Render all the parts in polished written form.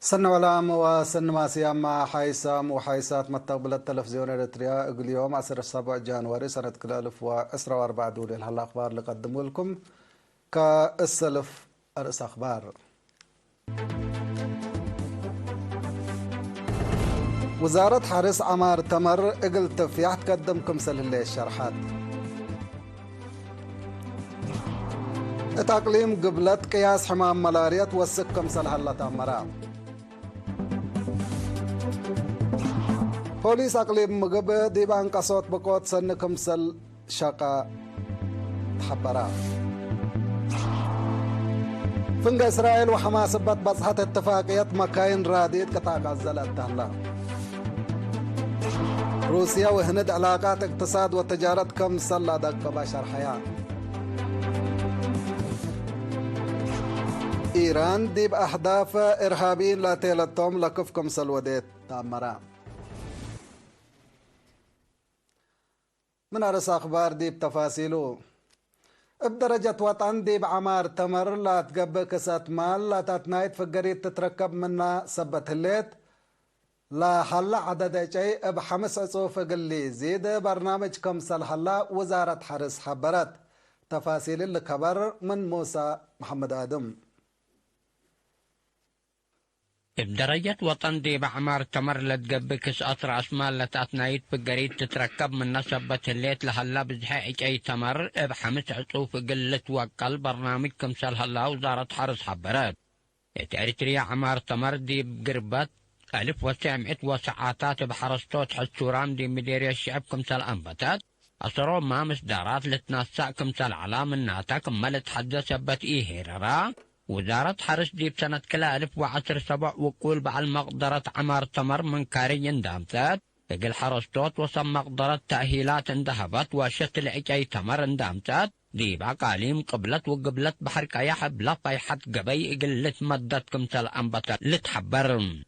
سن ولام وسن ماسيام مع حيسام وحيسات مستقبل التلفزيون الاريتريا اليوم 17 جانوري سنة 2024 دول الأخبار اللي قدموا لكم كالسلف رأس أخبار. وزارة حرس عمار تمر اقل تفيح تقدمكم سلهلي الشرحات. تقليم قبلت قياس حمام ملاريا توسككم سلهلة تمرا. بوليس أقليم مقب ديبان قصوت بقوت سنكم سل شقا تحبرا. فنق إسرائيل وحماس بات بصحة اتفاقية مكاين راديد قطاع غزة التهلا. روسيا وهند علاقات اقتصاد وتجارة كم سلا دق بشر حياة. إيران ديب أحداث إرهابيين لا تيلتهم لكفكم سلوديت تامرا. من أرس أخبار ديب تفاصيله بدرجة وطن ديب عمار تمر لا تقب كسات مال لا تتنايت فقريت تتركب منا سبت الليت لا حلا عدد شيء بحمس عصوف قلي زيد برنامج كم سلحلا وزارة حرس حبرت. تفاصيل الخبر من موسى محمد آدم. بدرجة وطن دي بعمار تمر لتقبكس أطر أسمال لتأتنايت بقريد تتركب من نصبة الليت لهلا بزحيك أي تمر بحمس عطوف قلة وقل برنامج كمسال هلا وزارة حرس حبرات. اريتريا عمار تمر دي بقربات 1900 بحرستوت حسورام دي مديرية الشعب كمسال أنبتات أصروا ما مصدارات لتناسع كمسال علام الناتا كمالت حد سبت هيررا. وزارة حرس دي بسنة 2017 وقول بعل مقدرة عمار تمر من كاري اندامتات تقل حرستوت وصم مقدرة تأهيلات اندهبت وشتل عكي تمر اندامتات دي بعقاليم قبلت وقبلت بحر كياحب لا فايحت قبي قلت مدت كمثال أنبتات لتحبرن.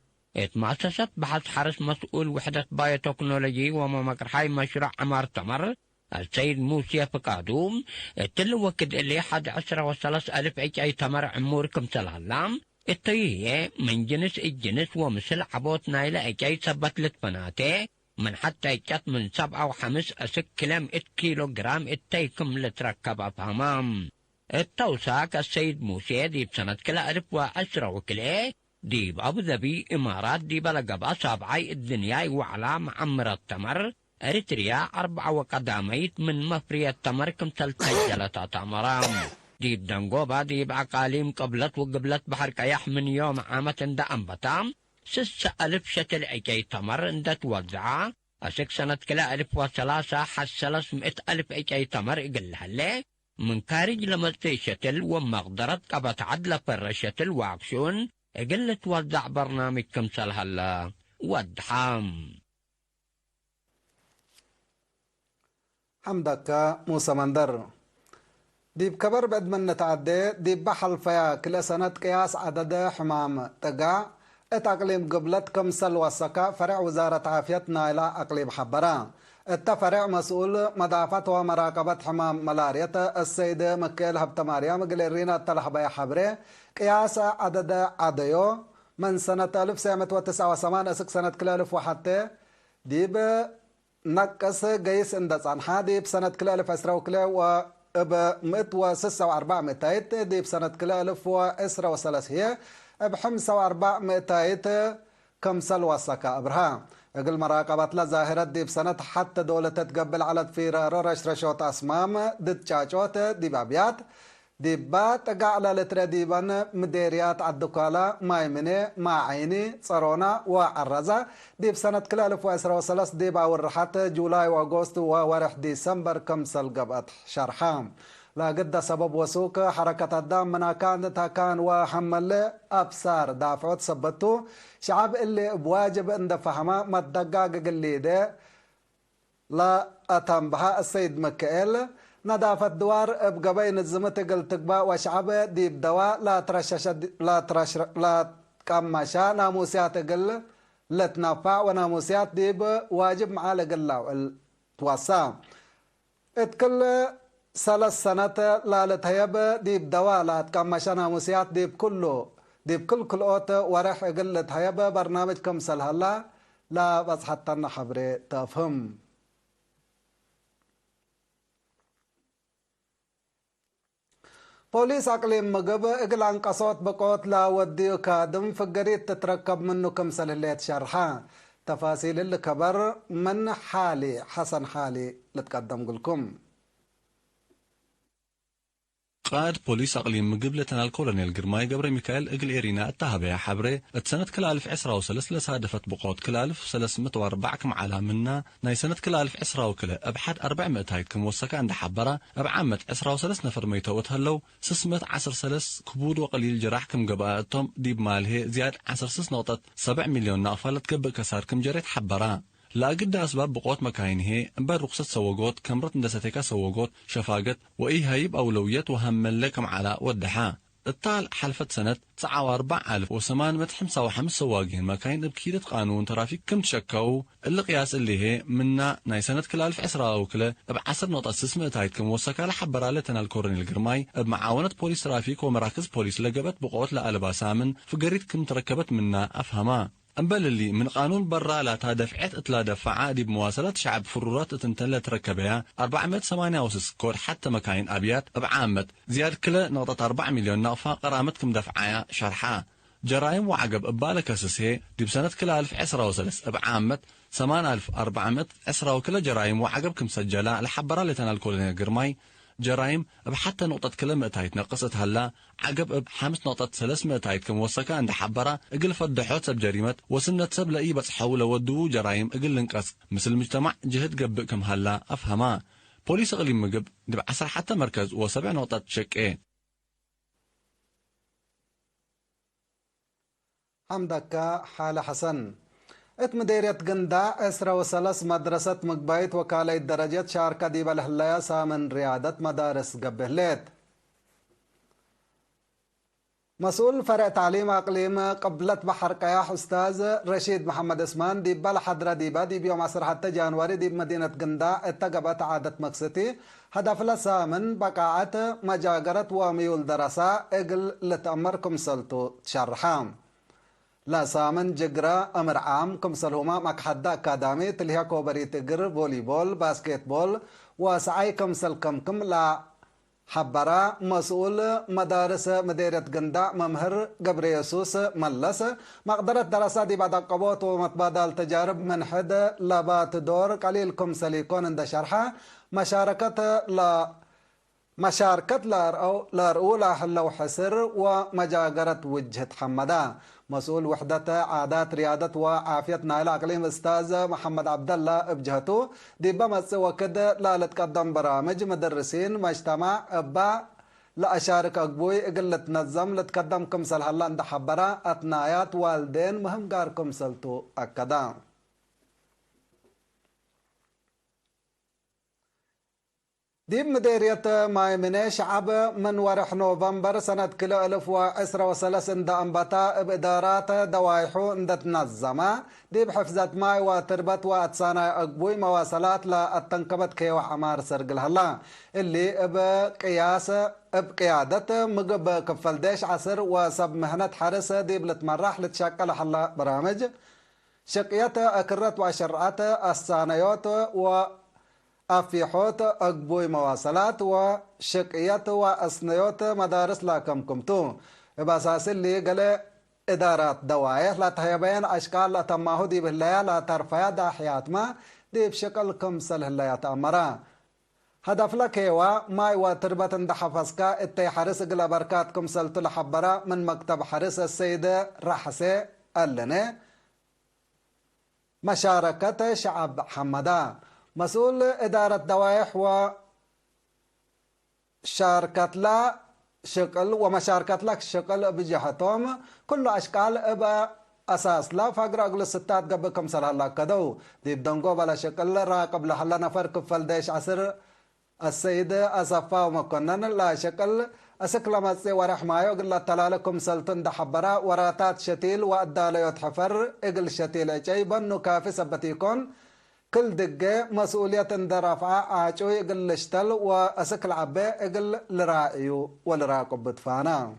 مؤسسة بحث حرس مسؤول وحدة بايوتكنولوجي وممكرحي مشروع عمار تمر السيد موسى فقادوم تلو وكد اللي 11,300 أي تمر عموركم سلالام الطيية من جنس الجنس ومثل عبوت نايلة أي سبت لتبناته من حتى يكت من 7 و5 كيلو جرام التيكم لتركب أفهمام. التوساك السيد موسى دي بسنة 2010 وكله دي بأبو ظبي إمارات دي بلقبا سابعي الدنيا وعلى معمر التمر أريتريا 4 وقداميت من مفرية تمر كمثل تجلة تمرام. دي بدنقوبا دي بعقاليم قبلت وقبلت بحر كياح من يوم عامة دا أنبتام 6,000 شتل عكي تمر اندا توزعا أسك سنة 2003 حس 300,000 عكي تمر إقلها من كارج لملتي شتل ومقدرة قبت عدل فر شتل واكشون إقل توزع برنامج كمثل هلا ودحام. حمدك موسى مندر. ديب كبر بعد من نتعدي ديب بحل فيا كل سنة قياس عدد حمام تقع اتقليم قبلت كم سلوى السكا فرع وزارة عافيتنا إلى أقليم حبران. التفرع مسؤول مضافة ومراقبة حمام ملاريا السيد مكيل هبت مريم قليرينا التلحبة حبري قياس عدد عديو من سنة 1989 أسك سنة 2001 ديب نقص قيس اندس عن حادي بسنة 2010 و ب 146 دي بسنة 2013 ب 45 كم سلوى سكا ابراهام اقل مراقبة لظاهرة دي بسنة حتى دولة تتقبل على فيرار رشرشوت اسمام ضد شاشوت دي بابيات دي بات قاعلة لترديبان مديريات عالدكالة مايمني معيني صرونا وعرزة دي بسنة 2013 دي باورحات جولاي واغوست وورح ديسمبر كم سلقبت شرحام. لا قد سبب وسوق حركة الدم منا كانت كان وحمل أبصار دافعت سبتو شعب اللي بواجب عند فهمه ما الدقاق اللي ده لا أتم بها السيد مكائل نظافة دوار بقبين الزمت قلت تقبا وشعب دي بدواء لا تكمشا ناموسيات قل لا تنفع وناموسيات دي واجب معالي قلاو التوسام اتكل 3 سنة لا لتهيب دي بدواء لا تكمشا ناموسيات دي بكله دي بكل كلوت ورح اقل تهيبه برنامج كمسل هلا لا بس حتى حبري تفهم بوليس أقليم مقب إقلان قصوت بقوت لا وديو كادم فقريت تتركب منه كمسل اللي تشرحا تفاصيل اللي كبر من حالي حسن حالي لتقدم قلكم قائد بوليس أقليم مقب لتنال كولونيل قرماي قبر ميكائيل إقل إيرينا التهبية حبري السنة كلالف عسرة وسلس لسادفت بقوت كلالف سلس متواربع كم على منا ناي سنة كلالف عسرة وكلا أبحد 400 هايد وسكا عند حبرة أبعامة عسرة وسلس نفر ميتوت هلو 610 سلس كبود وقليل جراح كم قبائتهم ديب ماله زياد 10.7 مليون نافلت قبل كسار كم جريت حبرة لا قد أسباب بقوت مكاينه بل رخصة سوقوت كمرت ندستيكا سوقوت شفاقت وإيه هايب أولويات وهم لكم على ودحا الطال حلفت سنة 94,855 سواقين مكاين بكيدة قانون ترافيك كم تشكوا اللي قياس اللي هي منا ناي سنة كل 1000 عسرة وكلا بعصر نقطة 600 هايتكم وسكا لحبرا لتنا الكورنيل القرماي بمعاونة بوليس ترافيك ومراكز بوليس لقبت بقوت لألبا سامن فقريتكم تركبت منا أفهما أمبل اللي من قانون برا لا تدفعت اتلا دفع دي بمواصلات شعب فرورات تنتلا تركبها 468 كود حتى مكاين أبيات بعامة زيادة كلا نقطة 4 مليون نقفة قرامتكم دفعها شرحها جرائم وعقب أبالك أساسه دي بسنة كلا 1000 عسرة وسلس بعامة 8400 عسرة وكلا جرائم وعقب كم سجلها لحبرا لتنا الكولونيل قرماي جرائم بحتى نقطة كلمة تايت نقصت هلا عقب بحمس نقطة 300 تايت كم وسكا عند حبرة اقل فدحوت سب جريمة وسنة سب لأي بس حول ودو جرائم اقل انقص مثل المجتمع جهد قبكم هلا أفهما بوليس اقليم مقب دب 10 حتى مركز و7 نقطة شك ايه حمدك حال حسن مديرية قندا إسرا وسلس مدرسة مقبايت وكالة درجة شاركة ديب الهلايا سامن ريادة مدارس قبهليت مسؤول فرع تعليم أقليم قبلة بحر قياح أستاذ رشيد محمد اسمان ديب الحضرة ديبا ديب يوم 10 حتى جانوري ديب مدينة قندا اتقبت عادة مقصتي هدف لسامن بقاعة مجاقرة وميول دراسة اقل لتأمركم سلطو تشرحام لا سامن جقرا أمر عام كمسلهما مكحدة أكاديمي تلهي كوبري تقر فولي بول باسكيت بول وسعي كمسل كم لا حبرا مسؤول مدارس مديرية قندا ممهر قبر يسوس ملس مقدرة دراسات بعد قبوت ومتبادل تجارب من حد لبات دور قليل كمسل يكون عند شرحة مشاركة لارؤولة حل وحسر ومجاقرة وجهة حمدا مسؤول وحدة عادات ريادة وعافية نايل أقليم أستاذ محمد عبد الله بجهته دي بمس وكده لا لتقدم برامج مدرسين مجتمع أبا لا أشارك أقبوي قلة نظم لتقدم كمسل هلا عند حبرا أثنايات والدين مهم قار كمسلتو أكدا ديب مديرية مايمنة شعب من ورح نوفمبر سنة كيلو 1013 عند أنبتا بإدارات دوايحو عند تنظمة ديب حفظت ماي وتربت واتسانا أقبوي مواصلات لأتنكبت كيو حمار سرقل هلا اللي بقيادة مقب كفل ديش عصر وسب مهنة حرس ديب لتمرح لتشكل حلا برامج شقية أكرت وشرعت السانيوت و أفيحوت أقبوي مواصلات وشقيات وأسنيوت مدارس لا كمكمتو بأساس اللي قال إدارات دوايح لا تهيبين أشكال لا تماهو دي بالله لا ترفيا دا حيات ما دي بشكل كمسل هلا يتأمرا هدف لك هو ماي وتربة دا حفظكا اتي حرس قل بركات كمسل تلحبرا من مكتب حرس السيدة رحسي اللني مشاركة شعب حمدا مسؤول إدارة دوايح وشاركت لا شكل ومشاركت لك شكل بجهتهم كل أشكال إبا أساس لا فقر أقل الستات قبل كم سنة الله كدو ديب دنقو بلا شكل راقب لحلا نفر كفل ديش عصر السيدة أصفا ومكنن لا شكل أسكلمت ورحمايو قل تلالكم سلطن دحبرا وراتات شتيل وأداليو تحفر إقل شتيل عجيبا نكافي سبتيكون كل دقة مسؤولية درافعة عاجوي اقل اشتل واسكل عبي اقل لرائيو والراقب بدفانا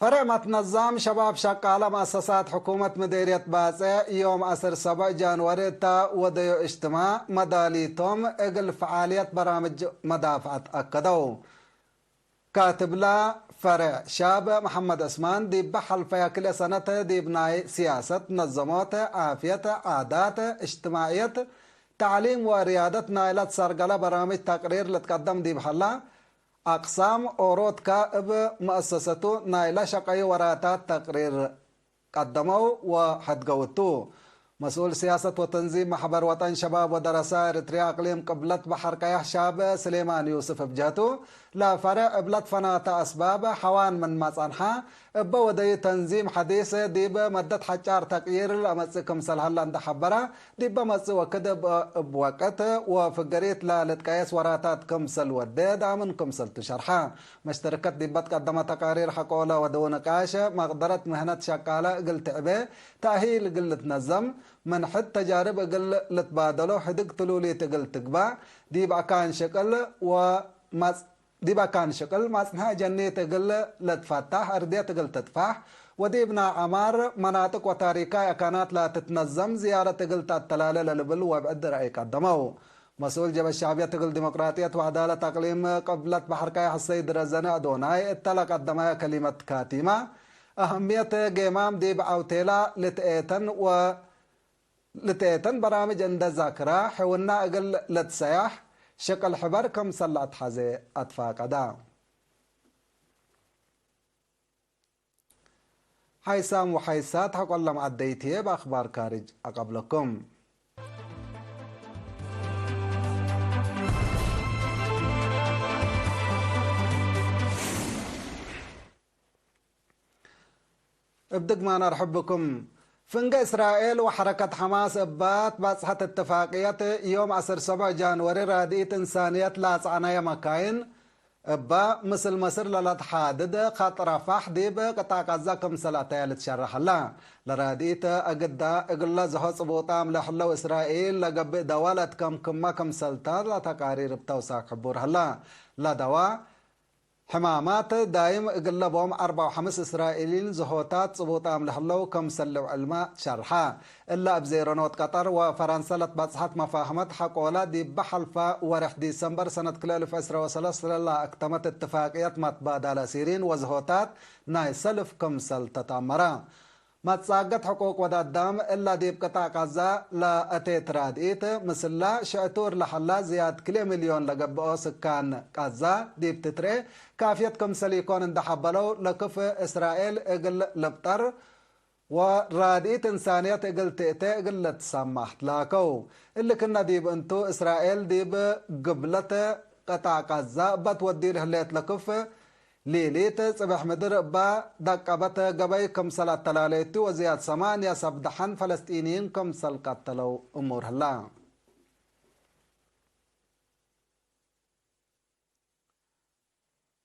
فرع ما تنظم شباب شقالة مؤسسات حكومة مديرية باصة يوم 17 جانوري تا وديو اجتماع مداليتهم اقل فعالية برامج مدافعة أكدوا كاتب لا فرع شاب محمد عثمان دي بحل فيا كل سنة دي بناي سياسة نظمات عافية عادات اجتماعية تعليم وريادة نايلة سرقلة برامج تقرير لتقدم دي بحلا أقسام أوروت كائب مؤسسته نايلة شقي وراتات تقرير قدموا وحدقوتو مسؤول سياسة وتنظيم محبر وطن شباب ودراسة إريتريا أقليم قبلت بحر كيح شاب سليمان يوسف بجاتو لا فرع قبلت فناتا أسباب حوان من مصانحة بودي تنظيم حديث ديب مدة حجار تقيير لأمسكم سلحلا عند حبرة ديب مس وكدب بوقت وفقريت لا لتقيس وراتات كمسل وديد من كمسل تشرحة مشتركات ديبت قدم تقارير حقولة ودون قاشة مقدرة مهنة شقالة قلت عبي تأهيل قلت نظم من حد تجارب قل لتبادلو حدق تلولي تقل تقبع ديب كان شكل ديبا كان شكل ماسنها جنة تقل لتفتح أردية تقل تدفح وديبنا عمار مناطق وتاريخية كانت لا تتنظم زيارة تقل تتلالة للبل وبعد رأي قدموا مسؤول جبهة الشعبية تقل ديمقراطية وعدالة تقليم قبلت بحر كايح السيد رزانة أدوناي اتلق قدمها كلمة كاتمة أهمية قيمام ديب عوتيلا لتأتن برامج عند ذاكرة حولنا أقل لتسيح شكل حبر كم سلعت حزي أتفاق دا حيسام وحيسات حقول لهم عديتيه بأخبار كارج أقبلكم ابدق ما نرحبكم فنق إسرائيل وحركة حماس إبات باصحة اتفاقية يوم 17 جانوري رادية إنسانية لاصعنايا مكاين إبا مثل مصر للتحادد خط رفح ديب قطع غزة كم سلاتي لتشرح الله لرادية أقدا إقلا زهو صبوطام لحلو إسرائيل لقب دوالة كم سلطان لتقارير بتوساق حبور الله لا دوا حمامات دايم إقلا بهم 4 و5 إسرائيليين زهوتات صبوطام لحلو كم سلو علماء شرحا إلا بزيرونوت قطر وفرنسا لتبصحت مفاهمات حقولا دي بحلفة ورح ديسمبر سنة كلال فأسرة وسلسل الله اكتمت اتفاقيات متبادلة سيرين وزهوتات ناي سلف كم سل تتامرا ما تساقط حقوق ودادام إلا ديب قطع غزة لا أتيت رادئيت مثل لا شعتور لحلا زياد كلي مليون لقبقو سكان غزة ديب تتري كافية كم سليكون اندحبلو لكف إسرائيل إقل لبطر ورادئيت إنسانية إقل تئتي إقل تسمحت لاكو اللي كنا ديب انتو إسرائيل ديب قبلة قطع غزة بتودي لهليت لكف ليليت صبح مدر با دقبت قبي كم صلاة تلاليتو وزياد 8 سبدحن فلسطينيين كم صل قتلوا أمور هلا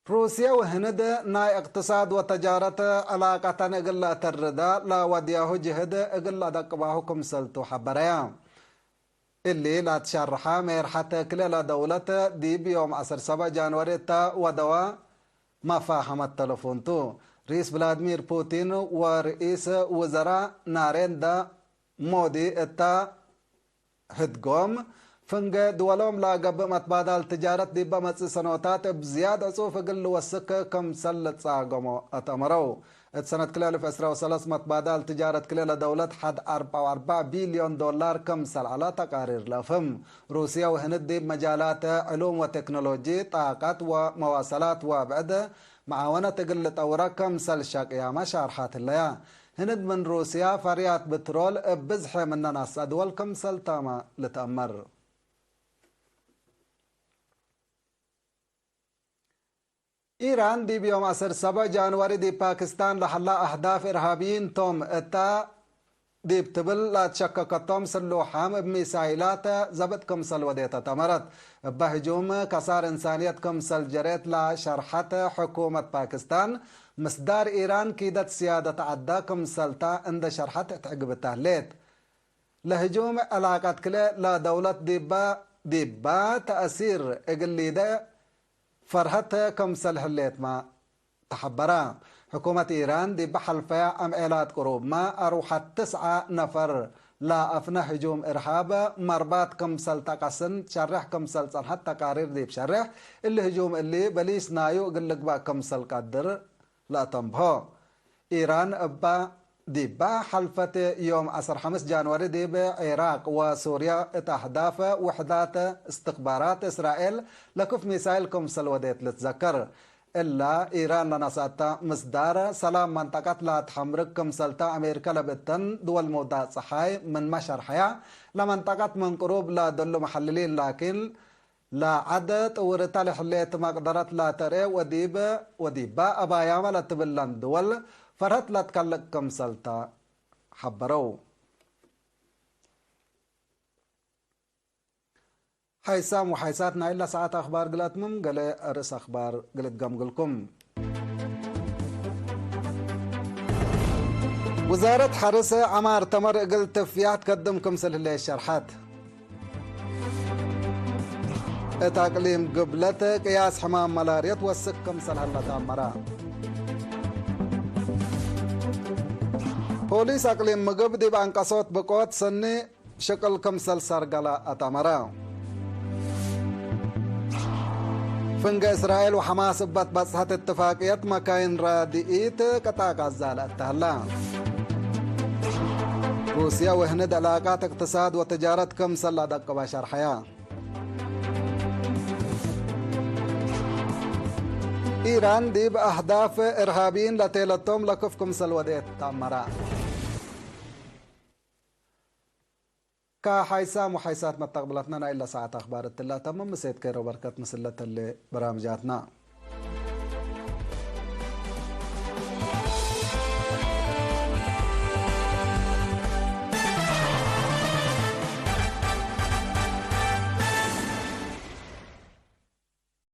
روسيا وهند ناي اقتصاد وتجارة علاقة اقل تردا لا ودياه جهد اقل دقباه كم صلتو حبريا اللي لا تشرحا ميرحة كلا دولة دي بيوم 17 جانوري تا ودوا ما فاهمت تلفونتو رئيس فلاديمير بوتين ورئيس وزراء ناريندا مودي اتا هدقوم فنجا دولهم لا قب متبادل تجارة ديبا متس سنوات بزيادة صوف قل وسك كم سلت ساقمو اتمرو سنة كلال في أسرة وثلاث متبادل تجارة كلال دولة حد 4 بليون دولار كم سل على تقارير لفهم روسيا وهند ديب مجالات علوم وتكنولوجي طاقات ومواصلات وبعد معاونة تقل أورا كم سل شاقيا ما شارحات الليا هند من روسيا فريات بترول بزح من ناس أدول كم سل تاما لتأمر إيران دي بيوم 17 جانوري دي باكستان لحلا أهداف إرهابيين توم اتا دي بتبل لا تشككتهم سلوحام بميسايلات زبط كمسل وديتا تمرت بهجوم كسار إنسانية كمسل جريت لا شرحت حكومة باكستان مصدر إيران كيدت سيادة عدا كمسلتا عند شرحت تعقب التهليت لهجوم علاقات كلا لا دولة ديبا تأثير إقليدة فرحت كم سلح الليت ما تحبرا حكومة إيران دي بحلفة أمعيلات قروب ما أروحت 9 نفر لا أفنى هجوم إرهاب مربات كمسل تقسن تشرح كمسل صنحت تقارير دي بشرح اللي هجوم اللي بليس نايو قلق با كمسل قدر لا تنبهو إيران أبا دي با حلفة يوم 15 جانوري دي بعراق وسوريا أهداف وحدات استخبارات إسرائيل لكف ميسايل كمسل وديت لتذكر إلا إيران لنساتا مصدار سلام منطقة لا تحمرك كمسلتا أمريكا لبتن دول مودات صحاي من مشر حياة لمنطقة من قروب لا دلو محللين لكن لا عدد ورتال حليت مقدرات لا تري وديبا أباياما لتبلن دول فرهت لا تكلك كمسلتا حبرو حيسام وحيساتنا إلا ساعات أخبار قلتمم قل أرس أخبار قلت قمقلكم وزارة حرس عمار تمر قلت فيات قدمكم سلهلي الشرحات تقليم قبلة قياس حمام ملاريا توسكم سلهلا تامرا بوليس أقليم مقبدي بانقصوت بقوت سني شكل كمسل سرقلا أتامرا فنج إسرائيل وحماس بتصحة اتفاقية مكاين رادئيت قطاع غزة التهلا روسيا وهند علاقات اقتصاد وتجارة كمسل لدق بشر حياة إيران دي بأهداف إرهابيين لتيلتهم لكف كمسل وديت تامرا كحيسام وحيسات ما تقبلتنا إلا ساعة أخبار التلا تمام مسيد كيرو بركات مسلة اللي برامجاتنا